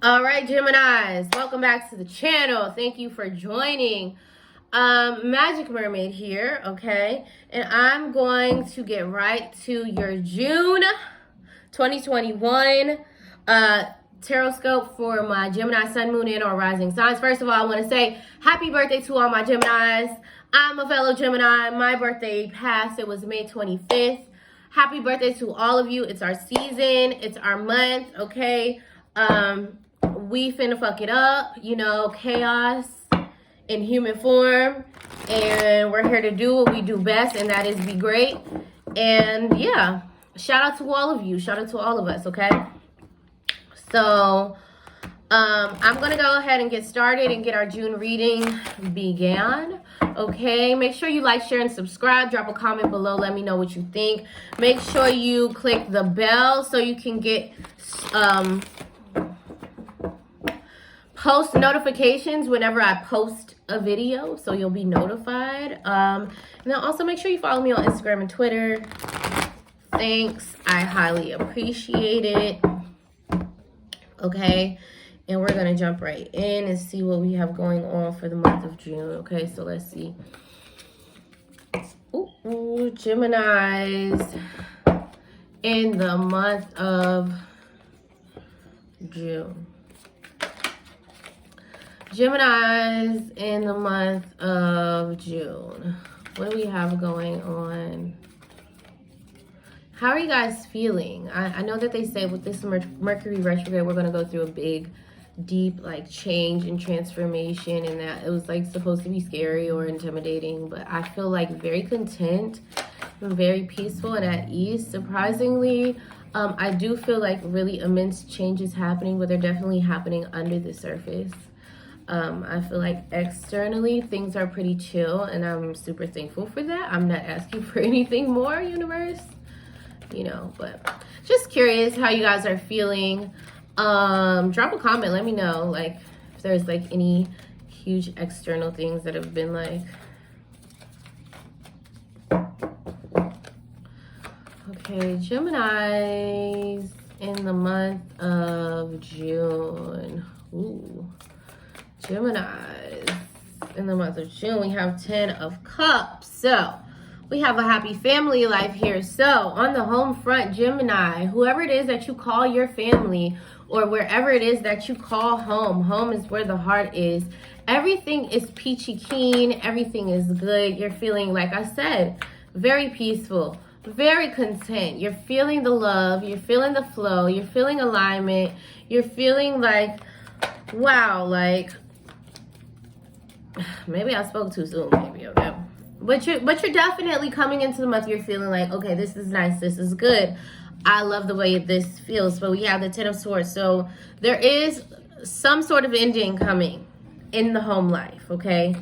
All right, Geminis, welcome back to the channel. Thank you for joining. Magic Mermaid here, okay? And I'm going to get right to your June 2021 tarot scope for my Gemini Sun, Moon, and or Rising signs. First of all, I want to say happy birthday to all my Geminis. I'm a fellow Gemini. My birthday passed. It was May 25th. Happy birthday to all of you. It's our season. It's our month, okay? We finna fuck it up, you know, chaos in human form, and we're here to do what we do best, and that is be great. And yeah, shout out to all of you, shout out to all of us, okay? So I'm gonna go ahead and get started and get our June reading began. Okay, make sure you like, share, and subscribe. Drop a comment below, let me know what you think. Make sure you click the bell so you can get post notifications whenever I post a video, so you'll be notified. And then also make sure you follow me on Instagram and Twitter. Thanks, I highly appreciate it. Okay, and we're gonna jump right in and see what we have going on for the month of June. Okay, so let's see. Ooh, Geminis in the month of June. Geminis in the month of June. What do we have going on? How are you guys feeling? I know that they say with this Mercury retrograde, we're going to go through a big, deep, like, change and transformation, and that it was, like, supposed to be scary or intimidating, but I feel, like, very content and very peaceful and at ease. Surprisingly, I do feel like really immense changes happening, but they're definitely happening under the surface. I feel like externally things are pretty chill, and I'm super thankful for that. I'm not asking for anything more, universe, you know, but just curious how you guys are feeling. Drop a comment, let me know, like, if there's like any huge external things that have been like, okay, Geminis in the month of June. Ooh, Geminis in the month of June, we have 10 of Cups. So we have a happy family life here. So on the home front, Gemini, whoever it is that you call your family, or wherever it is that you call home, home is where the heart is. Everything is peachy keen. Everything is good. You're feeling, like I said, very peaceful, very content. You're feeling the love. You're feeling the flow. You're feeling alignment. You're feeling like, wow, like, maybe I spoke too soon, maybe, okay? But you're definitely coming into the month, you're feeling like, okay, this is nice, this is good. I love the way this feels. But we have the 10 of Swords. So there is some sort of ending coming in the home life, okay?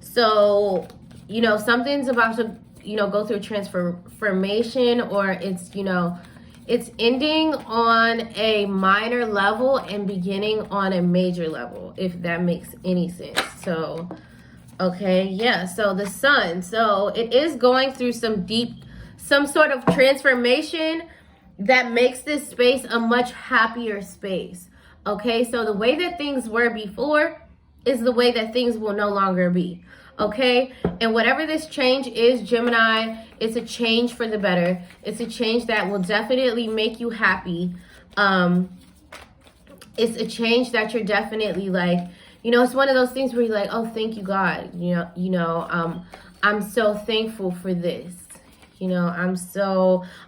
So, you know, something's about to, you know, go through transformation, or it's, you know, it's ending on a minor level and beginning on a major level, if that makes any sense. So, okay, yeah, so the Sun. So it is going through some sort of transformation that makes this space a much happier space. Okay, so the way that things were before is the way that things will no longer be. Okay, and whatever this change is, Gemini, it's a change for the better. It's a change that will definitely make you happy. It's a change that you're definitely like, you know, it's one of those things where you're like, oh, thank you, God. I'm so thankful for this. You know,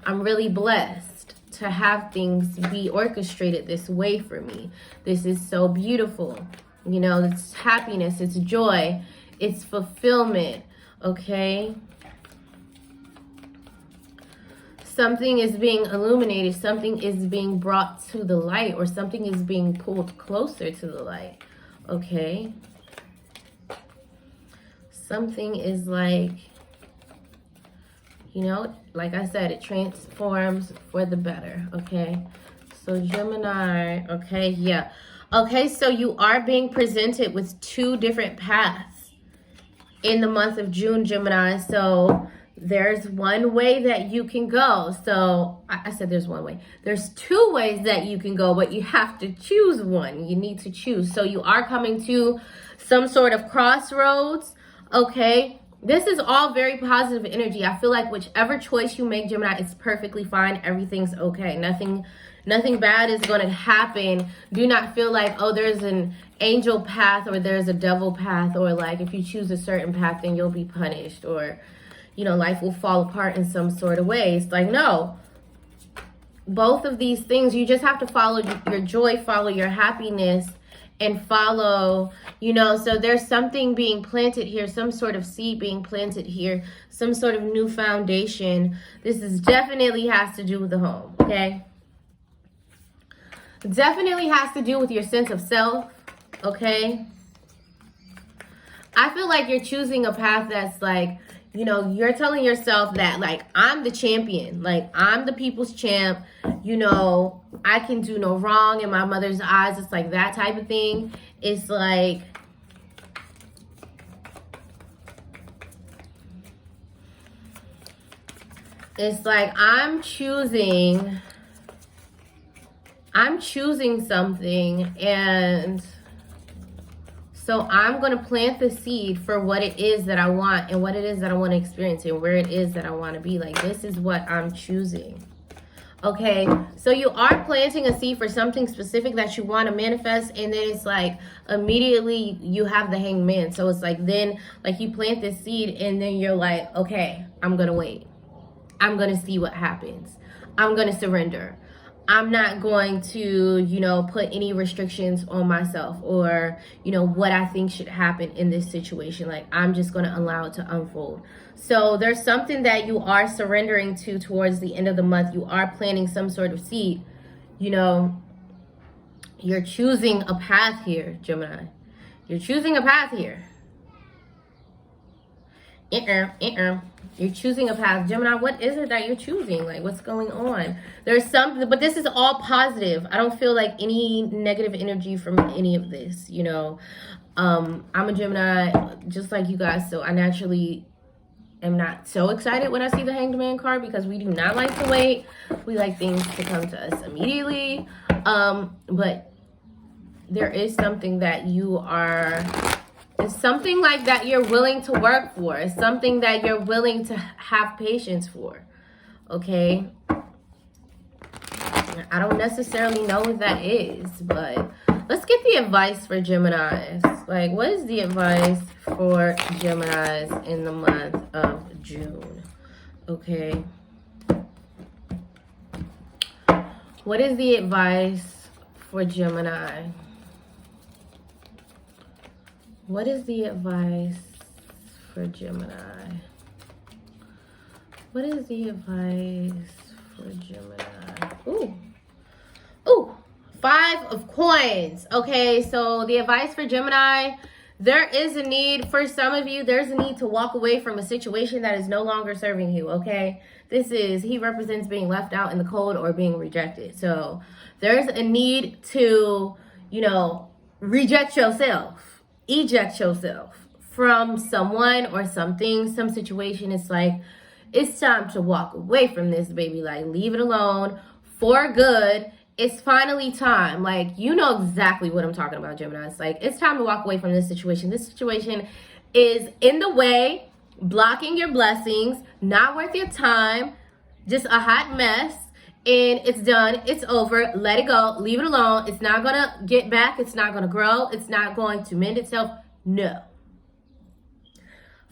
I'm really blessed to have things be orchestrated this way for me. This is so beautiful. You know, it's happiness, it's joy, it's fulfillment, okay? Something is being illuminated, something is being brought to the light, or something is being pulled closer to the light, okay? Something is like, you know, like I said, it transforms for the better, okay? So Gemini, okay, yeah. Okay, so you are being presented with two different paths in the month of June, Gemini. So there's one way that you can go. So I said there's one way. There's two ways that you can go, but you have to choose one. You need to choose. So you are coming to some sort of crossroads, okay? This is all very positive energy. I feel like whichever choice you make, Gemini, it's perfectly fine. Everything's okay. Nothing bad is going to happen. Do not feel like, oh, there's an angel path or there's a devil path, or like if you choose a certain path, then you'll be punished, or, you know, life will fall apart in some sort of ways. Like, no. Both of these things, you just have to follow your joy, follow your happiness, and follow, you know, so there's something being planted here, some sort of seed being planted here, some sort of new foundation. This is definitely has to do with the home, okay? Definitely has to do with your sense of self, okay? I feel like you're choosing a path that's like, you know, you're telling yourself that, like, I'm the champion. Like, I'm the people's champ. You know, I can do no wrong in my mother's eyes. It's like that type of thing. It's like, I'm choosing something, and so I'm going to plant the seed for what it is that I want and what it is that I want to experience and where it is that I want to be. Like, this is what I'm choosing. Okay, so you are planting a seed for something specific that you want to manifest, and then it's like immediately you have the Hangman. So it's like then, like, you plant this seed and then you're like, okay, I'm going to wait. I'm going to see what happens. I'm going to surrender. I'm not going to, you know, put any restrictions on myself or, you know, what I think should happen in this situation. Like, I'm just going to allow it to unfold. So there's something that you are surrendering to towards the end of the month. You are planting some sort of seed. You know, you're choosing a path here, Gemini. You're choosing a path here. You're choosing a path. Gemini, what is it that you're choosing? Like, what's going on? There's something, but this is all positive. I don't feel like any negative energy from any of this, you know. I'm a Gemini, just like you guys, so I naturally am not so excited when I see the Hanged Man card, because we do not like to wait. We like things to come to us immediately. But there is something that you are... It's something like that you're willing to work for. It's something that you're willing to have patience for. Okay? I don't necessarily know what that is, but let's get the advice for Geminis. Like, what is the advice for Geminis in the month of June? Okay. What is the advice for Gemini? What is the advice for Gemini? What is the advice for Gemini? Ooh, 5 of coins. Okay, so the advice for Gemini, there is a need, for some of you, there's a need to walk away from a situation that is no longer serving you, okay? He represents being left out in the cold or being rejected. So there's a need to, you know, reject yourself. Eject yourself from someone or something, some situation. It's like, it's time to walk away from this, baby. Like, leave it alone for good. It's finally time. Like, you know exactly what I'm talking about, Gemini. It's like, it's time to walk away from this situation. This situation is in the way, blocking your blessings, not worth your time, just a hot mess. And it's done. It's over. Let it go. Leave it alone. It's not going to get back. It's not going to grow. It's not going to mend itself. No.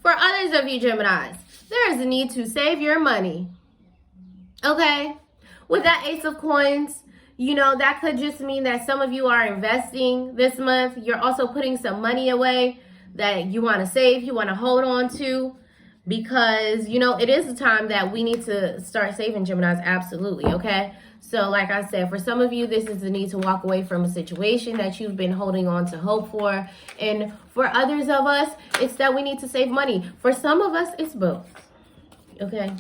For others of you Geminis, there is a need to save your money. Okay? With that Ace of Coins, you know, that could just mean that some of you are investing this month. You're also putting some money away that you want to save, you want to hold on to. Because, you know, it is a time that we need to start saving, Geminis, absolutely, okay? So, like I said, for some of you, this is the need to walk away from a situation that you've been holding on to hope for. And for others of us, it's that we need to save money. For some of us, it's both, okay?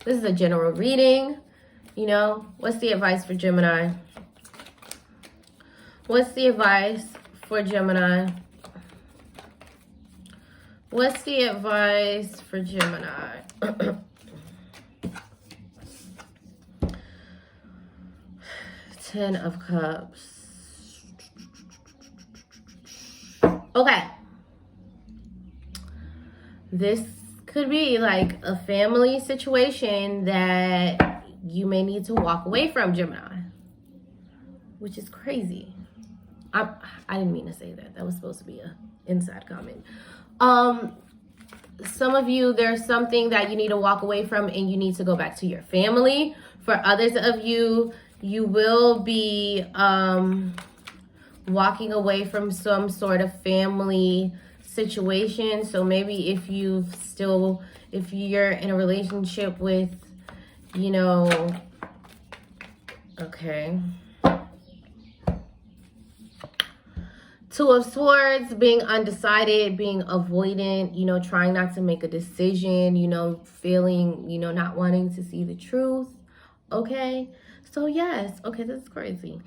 This is a general reading, you know. What's the advice for Gemini? What's the advice for Gemini? What's the advice for Gemini? Ten of Cups. Okay. This could be like a family situation that you may need to walk away from, Gemini. Which is crazy. I didn't mean to say that. That was supposed to be a inside comment. Some of you, there's something that you need to walk away from and you need to go back to your family. For others of you, you will be walking away from some sort of family situation. So maybe if you're in a relationship with, you know, okay. Two of Swords, being undecided, being avoidant, you know, trying not to make a decision, you know, feeling, you know, not wanting to see the truth. Okay. So yes. Okay, that's crazy.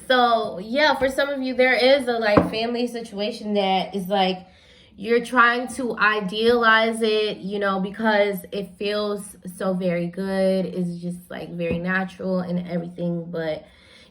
So yeah, for some of you, there is a like family situation that is like, you're trying to idealize it, you know, because it feels so very good. It's just like very natural and everything, but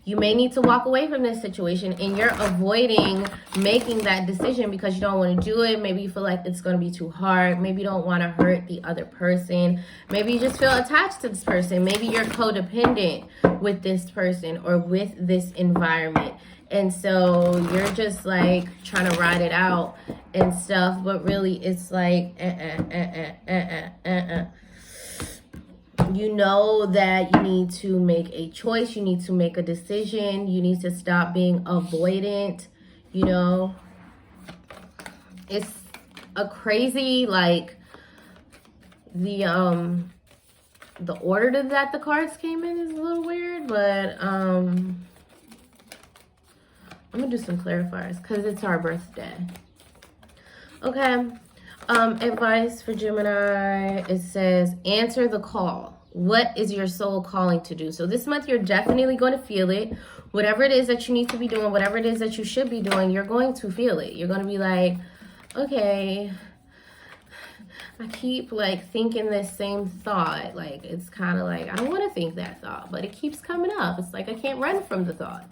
you may need to walk away from this situation and you're avoiding making that decision because you don't want to do it. Maybe you feel like it's going to be too hard. Maybe you don't want to hurt the other person. Maybe you just feel attached to this person. Maybe you're codependent with this person or with this environment. And so you're just like trying to ride it out and stuff. But really it's like, you know that you need to make a choice. You need to make a decision. You need to stop being avoidant. You know, it's a crazy, like, the order that the cards came in is a little weird, but I'm gonna do some clarifiers because it's our birthday. Okay. Advice for Gemini, it says, answer the call. What is your soul calling to do? So this month, you're definitely going to feel it. Whatever it is that you need to be doing, whatever it is that you should be doing, you're going to feel it. You're going to be like, okay, I keep like thinking this same thought. Like, it's kind of like, I don't want to think that thought, but it keeps coming up. It's like, I can't run from the thought.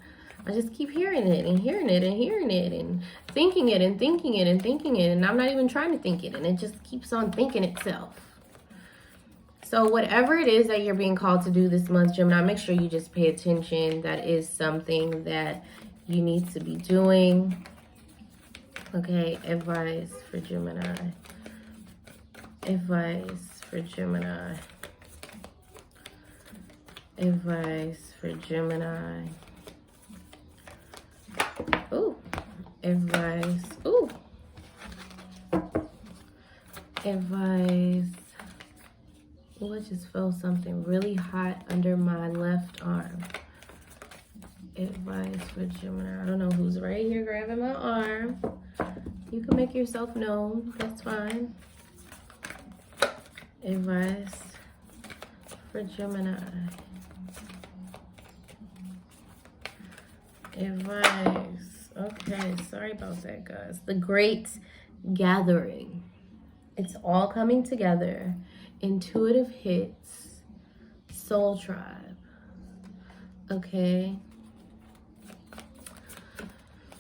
I just keep hearing it and hearing it and hearing it and thinking it and thinking it and thinking it. And I'm not even trying to think it. And it just keeps on thinking itself. So whatever it is that you're being called to do this month, Gemini, make sure you just pay attention. That is something that you need to be doing. Okay, advice for Gemini. Advice for Gemini. Advice for Gemini. Ooh, advice. Ooh, advice. Ooh, I just felt something really hot under my left arm. Advice for Gemini. I don't know who's right here grabbing my arm. You can make yourself known. That's fine. Advice for Gemini. Advice. Okay, sorry about that, guys. The Great Gathering. It's all coming together. Intuitive hits. Soul Tribe. Okay.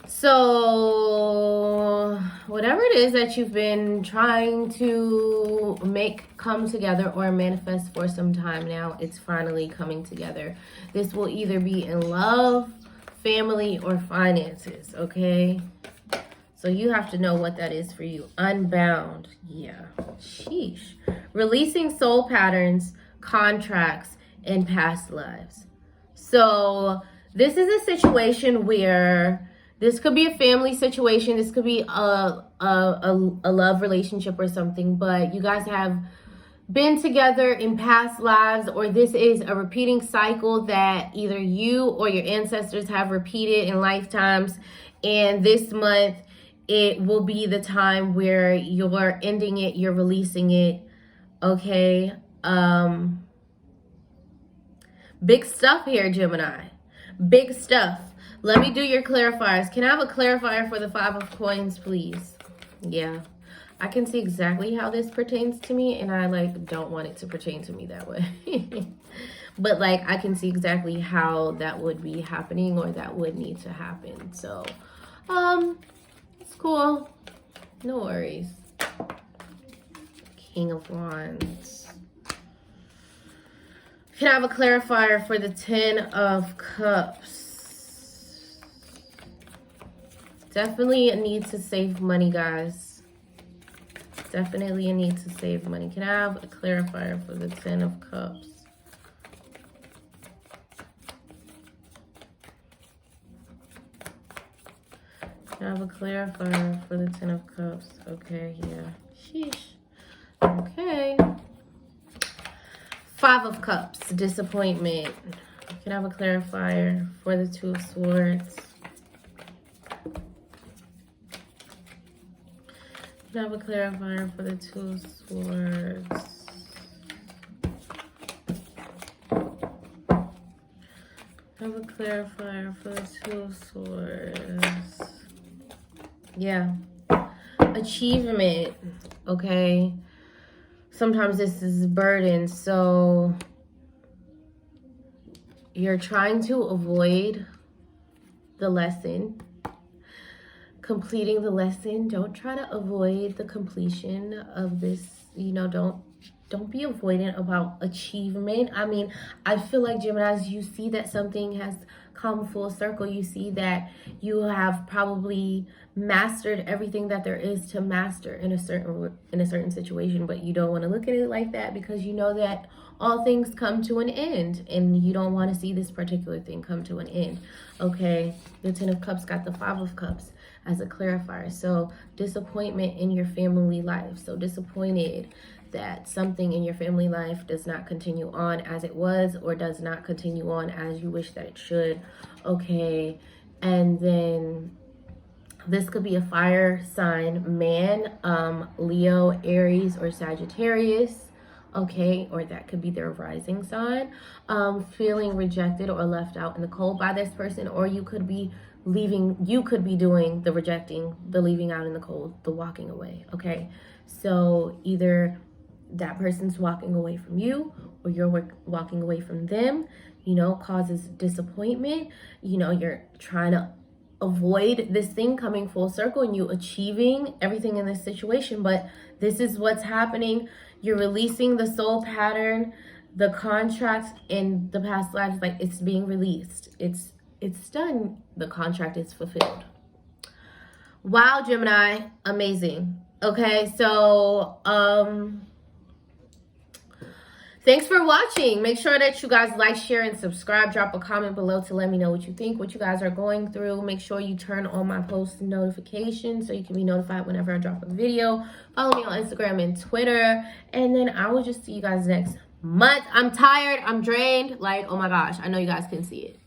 So, whatever it is that you've been trying to make come together or manifest for some time now, it's finally coming together. This will either be in love, family, or finances, okay? So you have to know what that is for you. Unbound. Yeah. Sheesh. Releasing soul patterns, contracts, and past lives. So this is a situation where this could be a family situation. This could be a love relationship or something. But you guys have been together in past lives, or this is a repeating cycle that either you or your ancestors have repeated in lifetimes. And this month, it will be the time where you're ending it, you're releasing it. Okay. Big stuff here, Gemini. Big stuff. Let me do your clarifiers. Can I have a clarifier for the 5 of Coins, please? Yeah. I can see exactly how this pertains to me, and I like don't want it to pertain to me that way. But like I can see exactly how that would be happening or that would need to happen. So it's cool. No worries. King of Wands. Can I have a clarifier for the 10 of Cups? Definitely a need to save money, guys. Definitely a need to save money. Can I have a clarifier for the 10 of Cups? Can I have a clarifier for the 10 of Cups? Okay, yeah. Sheesh. Okay. 5 of Cups, disappointment. Can I have a clarifier for the 2 of Swords? Can I have a clarifier for the 2 of Swords? Can I have a clarifier for the 2 of Swords? Yeah. Achievement. Okay. Sometimes this is a burden, so you're trying to avoid the lesson, completing the lesson. Don't try to avoid the completion of this, you know, don't be avoidant about achievement. I mean, I feel like Geminis, you see that something has come full circle. You see that you have probably mastered everything that there is to master in a certain situation, but you don't want to look at it like that because you know that all things come to an end and you don't want to see this particular thing come to an end. Okay, the 10 of Cups got the 5 of Cups as a clarifier. So disappointment in your family life. So disappointed that something in your family life does not continue on as it was or does not continue on as you wish that it should. Okay, and then this could be a fire sign man, Leo, Aries, or Sagittarius. Okay, or that could be their rising sign. Feeling rejected or left out in the cold by this person, or you could be doing the rejecting, the leaving out in the cold, the walking away. Okay, so either that person's walking away from you or you're walking away from them, you know, causes disappointment. You know, you're trying to avoid this thing coming full circle and you achieving everything in this situation, but this is what's happening. You're releasing the soul pattern, the contract in the past lives, like it's being released. It's done. The contract is fulfilled. Wow, Gemini, amazing. Okay, so thanks for watching. Make sure that you guys like, share, and subscribe. Drop a comment below to let me know what you think, what you guys are going through. Make sure you turn on my post notifications so you can be notified whenever I drop a video. Follow me on Instagram and Twitter. And then I will just see you guys next month. I'm tired. I'm drained. Like, oh my gosh. I know you guys can see it.